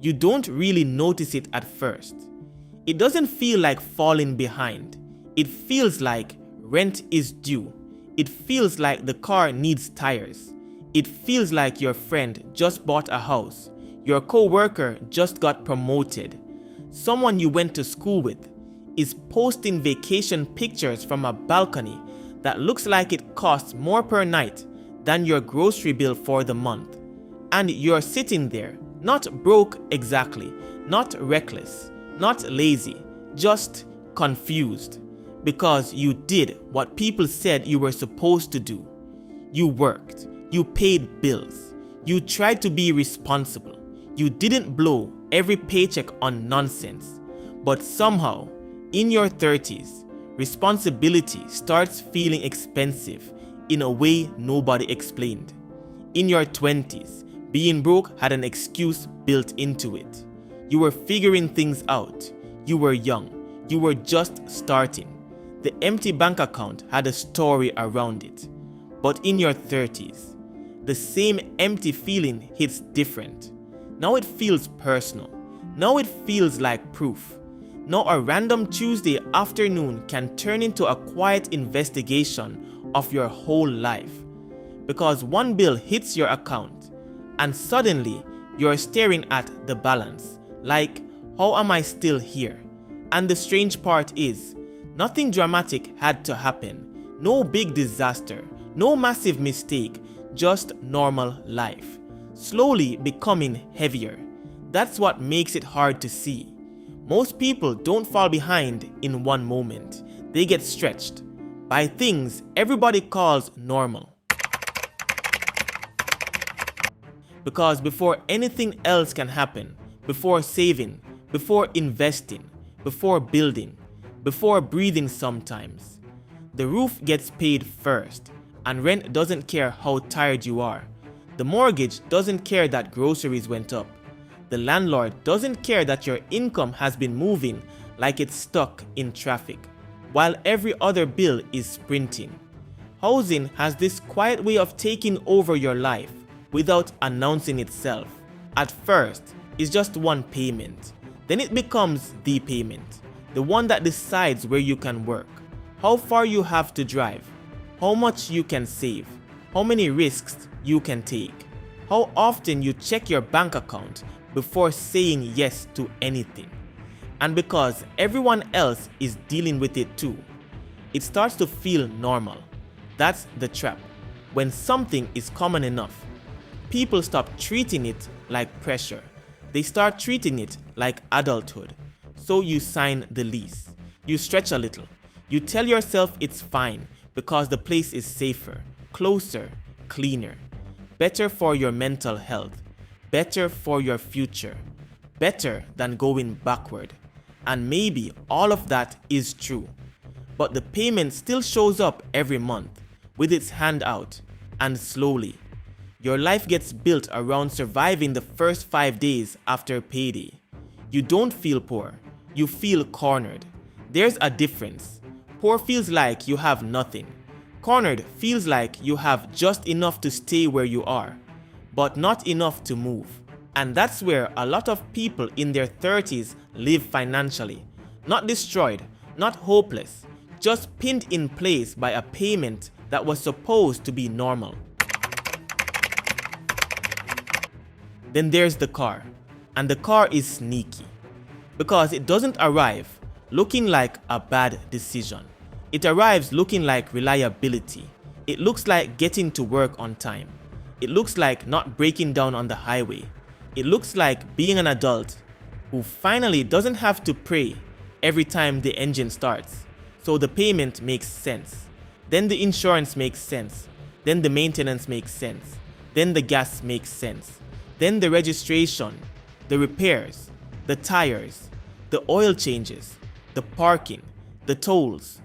You don't really notice it at first. It doesn't feel like falling behind. It feels like rent is due. It feels like the car needs tires. It feels like your friend just bought a house. Your co-worker just got promoted. Someone you went to school with is posting vacation pictures from a balcony that looks like it costs more per night than your grocery bill for the month. And you're sitting there, not broke exactly, not reckless, not lazy, just confused. Because you did what people said you were supposed to do. You worked, you paid bills, you tried to be responsible. You didn't blow every paycheck on nonsense. But somehow, in your 30s, responsibility starts feeling expensive in a way nobody explained. In your 20s, being broke had an excuse built into it. You were figuring things out. You were young. You were just starting. The empty bank account had a story around it. But in your 30s, the same empty feeling hits different. Now it feels personal. Now it feels like proof. Now a random Tuesday afternoon can turn into a quiet investigation of your whole life. Because one bill hits your account and suddenly you're staring at the balance like, how am I still here? And the strange part is, nothing dramatic had to happen. No big disaster, no massive mistake, just normal life. Slowly becoming heavier. That's what makes it hard to see. Most people don't fall behind in one moment. They get stretched by things everybody calls normal. Because before anything else can happen, before saving, before investing, before building, before breathing sometimes, the roof gets paid first, and rent doesn't care how tired you are. The mortgage doesn't care that groceries went up. The landlord doesn't care that your income has been moving like it's stuck in traffic, while every other bill is sprinting. Housing has this quiet way of taking over your life without announcing itself. At first, it's just one payment. Then it becomes the payment, the one that decides where you can work, how far you have to drive, how much you can save, how many risks you can take, how often you check your bank account before saying yes to anything. And because everyone else is dealing with it too, it starts to feel normal. That's the trap. When something is common enough, people stop treating it like pressure. They start treating it like adulthood. So you sign the lease. You stretch a little. You tell yourself it's fine because the place is safer, closer, cleaner, better for your mental health, better for your future, better than going backward. And maybe all of that is true. But the payment still shows up every month with its hand out, and slowly, your life gets built around surviving the first 5 days after payday. You don't feel poor, you feel cornered. There's a difference. Poor feels like you have nothing. Cornered feels like you have just enough to stay where you are, but not enough to move. And that's where a lot of people in their 30s live financially. Not destroyed, not hopeless, just pinned in place by a payment that was supposed to be normal. Then there's the car. And the car is sneaky. Because it doesn't arrive looking like a bad decision. It arrives looking like reliability. It looks like getting to work on time. It looks like not breaking down on the highway. It looks like being an adult who finally doesn't have to pray every time the engine starts. So the payment makes sense. Then the insurance makes sense. Then the maintenance makes sense. Then the gas makes sense. Then the registration, the repairs, the tires, the oil changes, the parking, the tolls.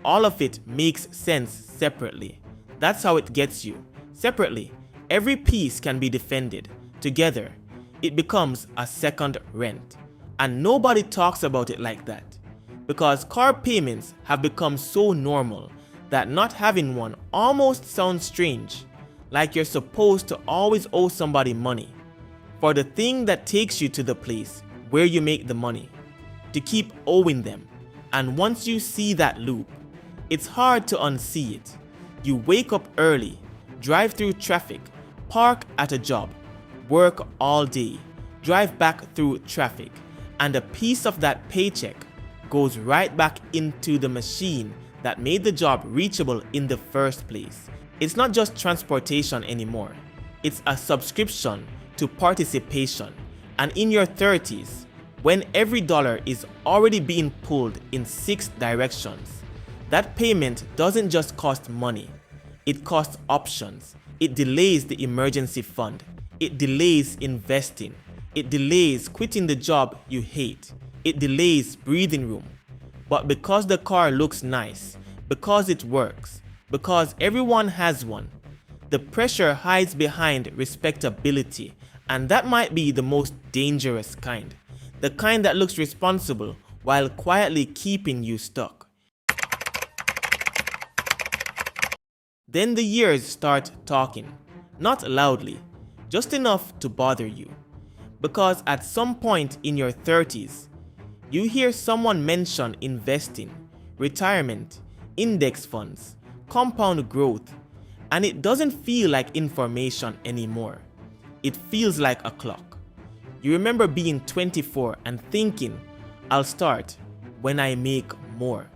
All of it makes sense separately. That's how it gets you. Separately, every piece can be defended. Together, it becomes a second rent. And nobody talks about it like that. Because car payments have become so normal that not having one almost sounds strange. Like you're supposed to always owe somebody money. for the thing that takes you to the place where you make the money, to keep owing them. And once you see that loop, it's hard to unsee it. You wake up early, drive through traffic, park at a job, work all day, drive back through traffic, and a piece of that paycheck goes right back into the machine that made the job reachable in the first place. It's not just transportation anymore. It's a subscription to participation. And in your 30s, when every dollar is already being pulled in 6 directions, that payment doesn't just cost money. It costs options. It delays the emergency fund. It delays investing. It delays quitting the job you hate. It delays breathing room. But because the car looks nice, because it works, because everyone has one, the pressure hides behind respectability, and that might be the most dangerous kind. The kind that looks responsible while quietly keeping you stuck. Then the years start talking, not loudly, just enough to bother you. Because at some point in your 30s, you hear someone mention investing, retirement, index funds, compound growth, and it doesn't feel like information anymore. It feels like a clock. You remember being 24 and thinking, I'll start when I make more.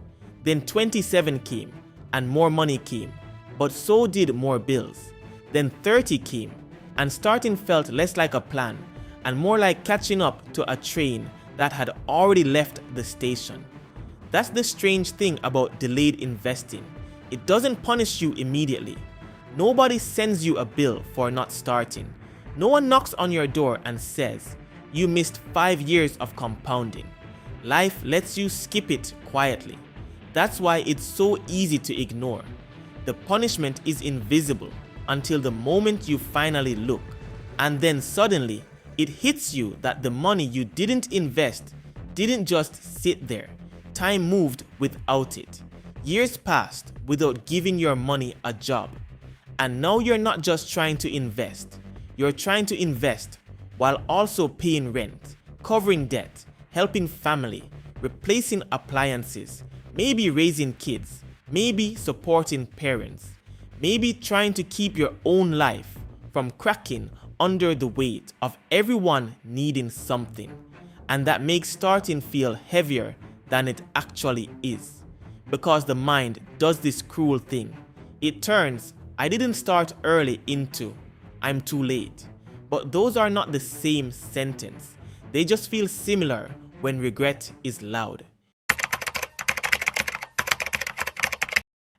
Then 27 came and more money came, but so did more bills. Then 30 came and starting felt less like a plan and more like catching up to a train that had already left the station. That's the strange thing about delayed investing. It doesn't punish you immediately. Nobody sends you a bill for not starting. No one knocks on your door and says, you missed 5 years of compounding. Life lets you skip it quietly. That's why it's so easy to ignore. The punishment is invisible until the moment you finally look, and then suddenly it hits you that the money you didn't invest didn't just sit there. Time moved without it. Years passed without giving your money a job. And now you're not just trying to invest. You're trying to invest while also paying rent, covering debt, helping family, replacing appliances, maybe raising kids, maybe supporting parents, maybe trying to keep your own life from cracking under the weight of everyone needing something. And that makes starting feel heavier than it actually is. Because the mind does this cruel thing. It turns I didn't start early into I'm too late. But those are not the same sentence. They just feel similar when regret is loud.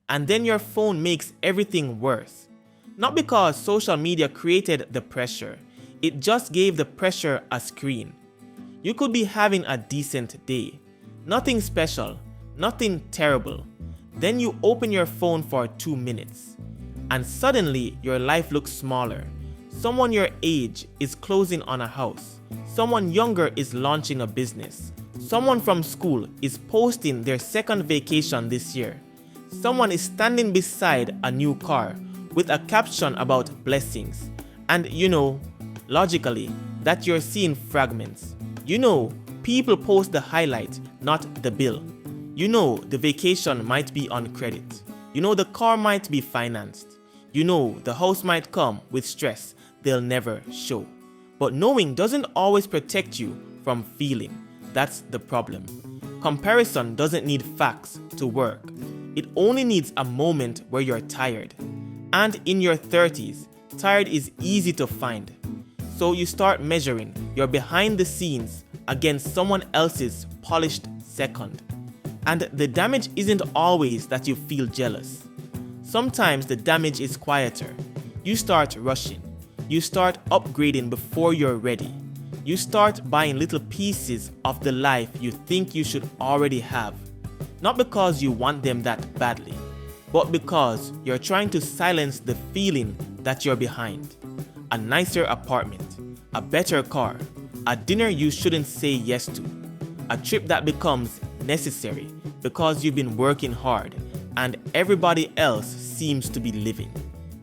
And then your phone makes everything worse. Not because social media created the pressure, it just gave the pressure a screen. You could be having a decent day. Nothing special, nothing terrible. Then you open your phone for 2 minutes. And suddenly your life looks smaller. Someone your age is closing on a house. Someone younger is launching a business. Someone from school is posting their second vacation this year. Someone is standing beside a new car with a caption about blessings. And you know, logically, that you're seeing fragments. You know, people post the highlight, not the bill. You know, the vacation might be on credit. You know, the car might be financed. You know, the house might come with stress they'll never show. But knowing doesn't always protect you from feeling. That's the problem. Comparison doesn't need facts to work. It only needs a moment where you're tired. And in your 30s, tired is easy to find. So you start measuring your behind the scenes against someone else's polished second. And the damage isn't always that you feel jealous. Sometimes the damage is quieter. You start rushing. You start upgrading before you're ready. You start buying little pieces of the life you think you should already have. Not because you want them that badly, but because you're trying to silence the feeling that you're behind. A nicer apartment, a better car, a dinner you shouldn't say yes to, a trip that becomes necessary because you've been working hard and everybody else seems to be living.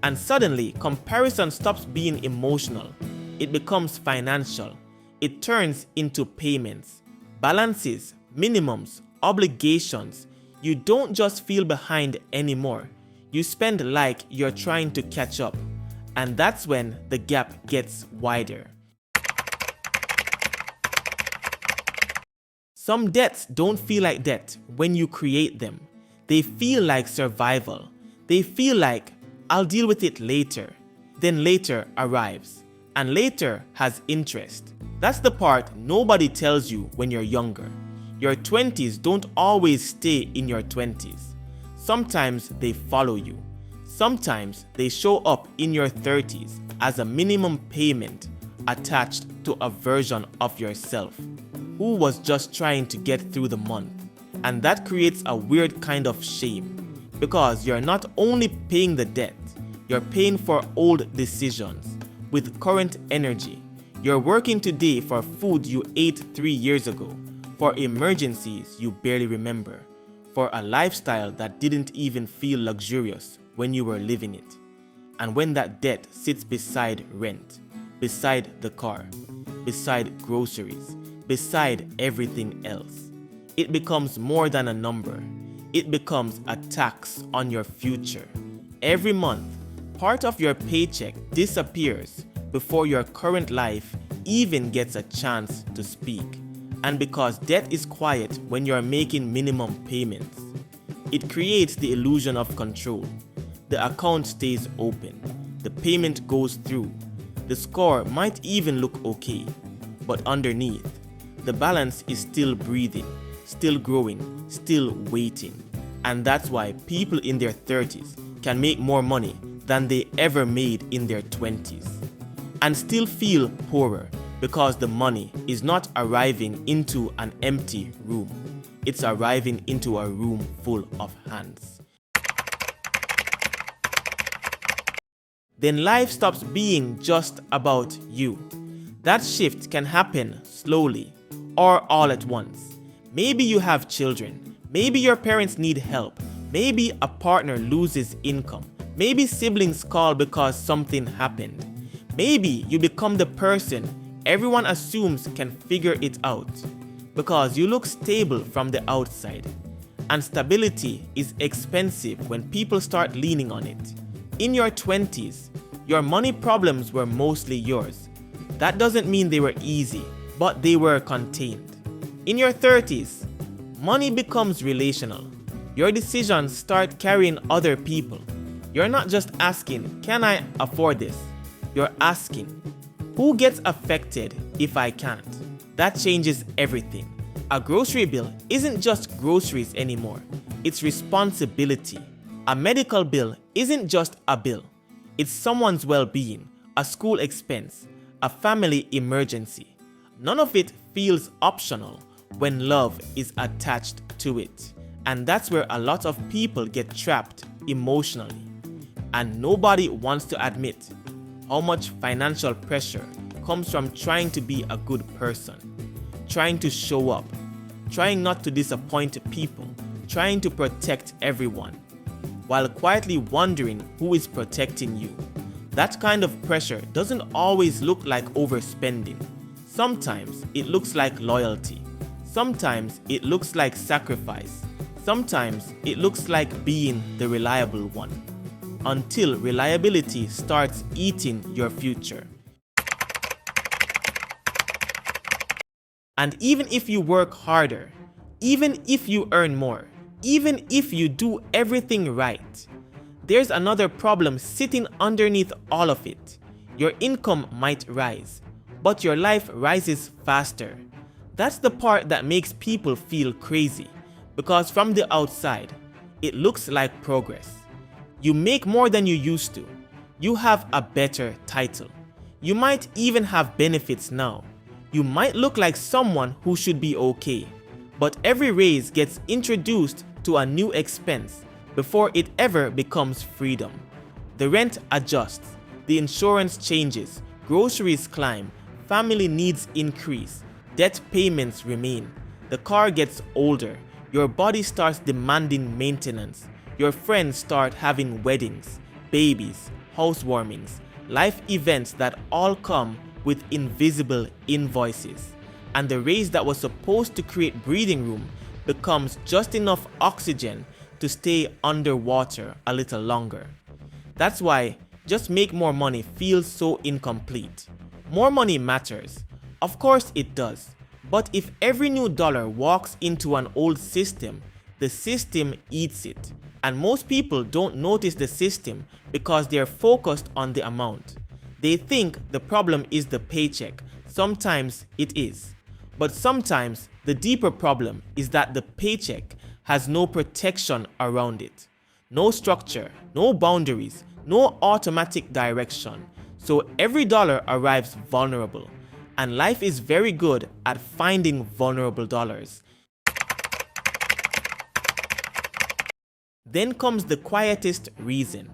And suddenly, comparison stops being emotional it becomes financial. It turns into payments, balances, minimums, obligations. You don't just feel behind anymore. You spend like you're trying to catch up. And that's when the gap gets wider. Some debts don't feel like debt when you create them. They feel like survival. They feel like, I'll deal with it later. Then later arrives. And later has interest. That's the part nobody tells you when you're younger. Your 20s don't always stay in your 20s. Sometimes they follow you. Sometimes they show up in your 30s as a minimum payment attached to a version of yourself who was just trying to get through the month. And that creates a weird kind of shame because you're not only paying the debt, you're paying for old decisions with current energy. You're working today for food you ate 3 years ago, for emergencies you barely remember, for a lifestyle that didn't even feel luxurious when you were living it. And when that debt sits beside rent, beside the car, beside groceries, beside everything else, it becomes more than a number. It becomes a tax on your future. Every month, part of your paycheck disappears before your current life even gets a chance to speak. And because debt is quiet when you're making minimum payments, it creates the illusion of control. The account stays open, the payment goes through, the score might even look okay, but underneath, the balance is still breathing, still growing, still waiting. And that's why people in their 30s can make more money than they ever made in their 20s and still feel poorer because the money is not arriving into an empty room. It's arriving into a room full of hands. Then life stops being just about you. That shift can happen slowly or all at once. Maybe you have children. Maybe your parents need help. Maybe a partner loses income. Maybe siblings call because something happened. Maybe you become the person everyone assumes can figure it out because you look stable from the outside. And stability is expensive when people start leaning on it. In your 20s, your money problems were mostly yours. That doesn't mean they were easy, but they were contained. In your 30s, money becomes relational. Your decisions start carrying other people. You're not just asking, can I afford this? You're asking, who gets affected if I can't? That changes everything. A grocery bill isn't just groceries anymore. It's responsibility. A medical bill isn't just a bill. It's someone's well-being, a school expense, a family emergency. None of it feels optional when love is attached to it. And that's where a lot of people get trapped emotionally. And nobody wants to admit how much financial pressure comes from trying to be a good person, trying to show up, trying not to disappoint people, trying to protect everyone, while quietly wondering who is protecting you. That kind of pressure doesn't always look like overspending. Sometimes it looks like loyalty. Sometimes it looks like sacrifice. Sometimes it looks like being the reliable one. Until reliability starts eating your future. And even if you work harder, even if you earn more, even if you do everything right, there's another problem sitting underneath all of it. Your income might rise, but your life rises faster. That's the part that makes people feel crazy, because from the outside, it looks like progress. You make more than you used to. You have a better title. You might even have benefits now. You might look like someone who should be okay, but every raise gets introduced to a new expense before it ever becomes freedom. The rent adjusts, the insurance changes, groceries climb, family needs increase, debt payments remain, the car gets older, your body starts demanding maintenance, your friends start having weddings, babies, housewarmings, life events that all come with invisible invoices, and the race that was supposed to create breathing room becomes just enough oxygen to stay underwater a little longer. That's why just make more money feels so incomplete. More money matters. Of course it does. But if every new dollar walks into an old system, the system eats it. And most people don't notice the system because they're focused on the amount. They think the problem is the paycheck. Sometimes it is. But sometimes the deeper problem is that the paycheck has no protection around it. No structure, no boundaries, no automatic direction. So every dollar arrives vulnerable. And life is very good at finding vulnerable dollars. Then comes the quietest reason,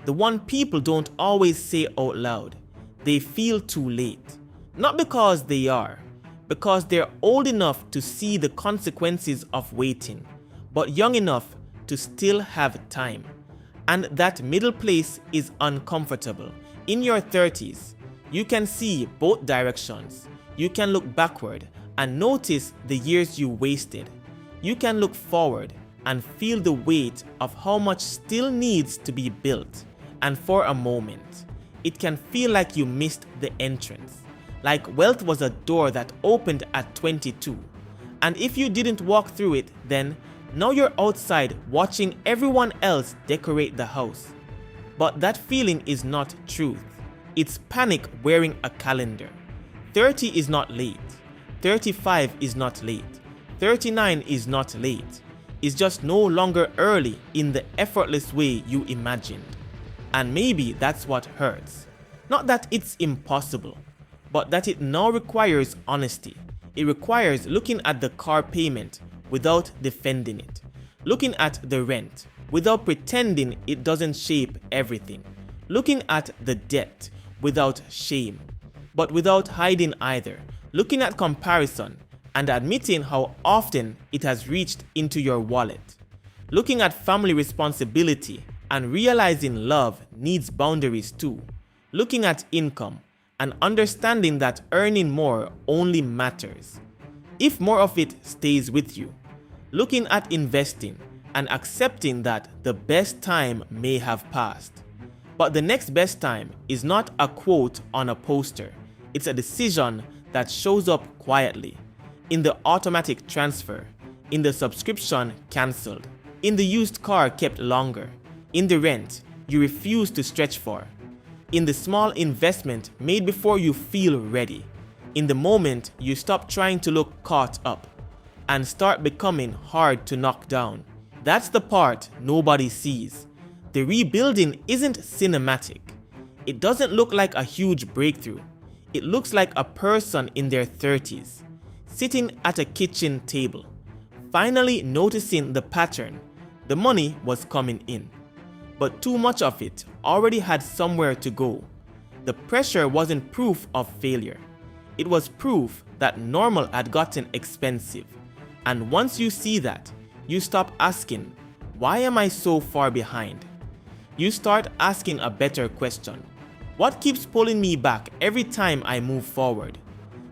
the one people don't always say out loud. They feel too late. Not because they are, because they're old enough to see the consequences of waiting, but young enough to still have time. And that middle place is uncomfortable. In your 30s, you can see both directions. You can look backward and notice the years you wasted. You can look forward and feel the weight of how much still needs to be built. And for a moment, it can feel like you missed the entrance. Like wealth was a door that opened at 22. And if you didn't walk through it, then now you're outside watching everyone else decorate the house. But that feeling is not truth. It's panic wearing a calendar. 30 is not late. 35 is not late. 39 is not late. It's just no longer early in the effortless way you imagined. And maybe that's what hurts. Not that it's impossible, but that it now requires honesty. It requires looking at the car payment without defending it. Looking at the rent without pretending it doesn't shape everything. Looking at the debt without shame, but without hiding either. Looking at comparison and admitting how often it has reached into your wallet. Looking at family responsibility and realizing love needs boundaries too. Looking at income and understanding that earning more only matters if more of it stays with you. Looking at investing and accepting that the best time may have passed. But the next best time is not a quote on a poster. It's a decision that shows up quietly. In the automatic transfer, in the subscription cancelled, in the used car kept longer, in the rent you refuse to stretch for, in the small investment made before you feel ready, in the moment you stop trying to look caught up and start becoming hard to knock down. That's the part nobody sees. The rebuilding isn't cinematic. It doesn't look like a huge breakthrough. It looks like a person in their 30s, sitting at a kitchen table, finally noticing the pattern. The money was coming in, but too much of it already had somewhere to go. The pressure wasn't proof of failure. It was proof that normal had gotten expensive. And once you see that, you stop asking, why am I so far behind? You start asking a better question. What keeps pulling me back every time I move forward?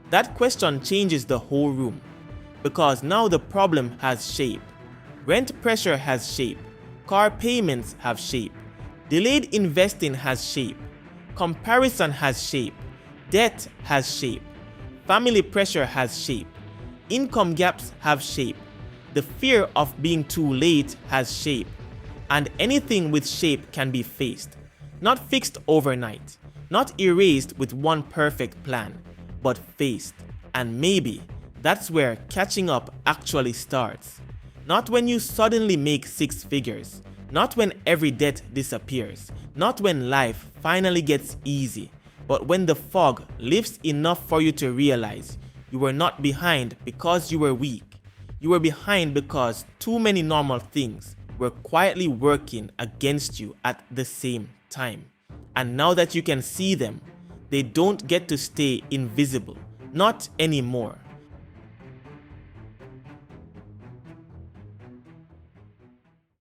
That question changes the whole room, because now the problem has shape. Rent pressure has shape. Car payments have shape. Delayed investing has shape. Comparison has shape. Debt has shape. Family pressure has shape. Income gaps have shape. The fear of being too late has shape. And anything with shape can be faced. Not fixed overnight. Not erased with one perfect plan, but faced. And maybe that's where catching up actually starts. Not when you suddenly make 6 figures. Not when every debt disappears. Not when life finally gets easy. But when the fog lifts enough for you to realize you were not behind because you were weak. You were behind because too many normal things were quietly working against you at the same time. And now that you can see them, they don't get to stay invisible. Not anymore.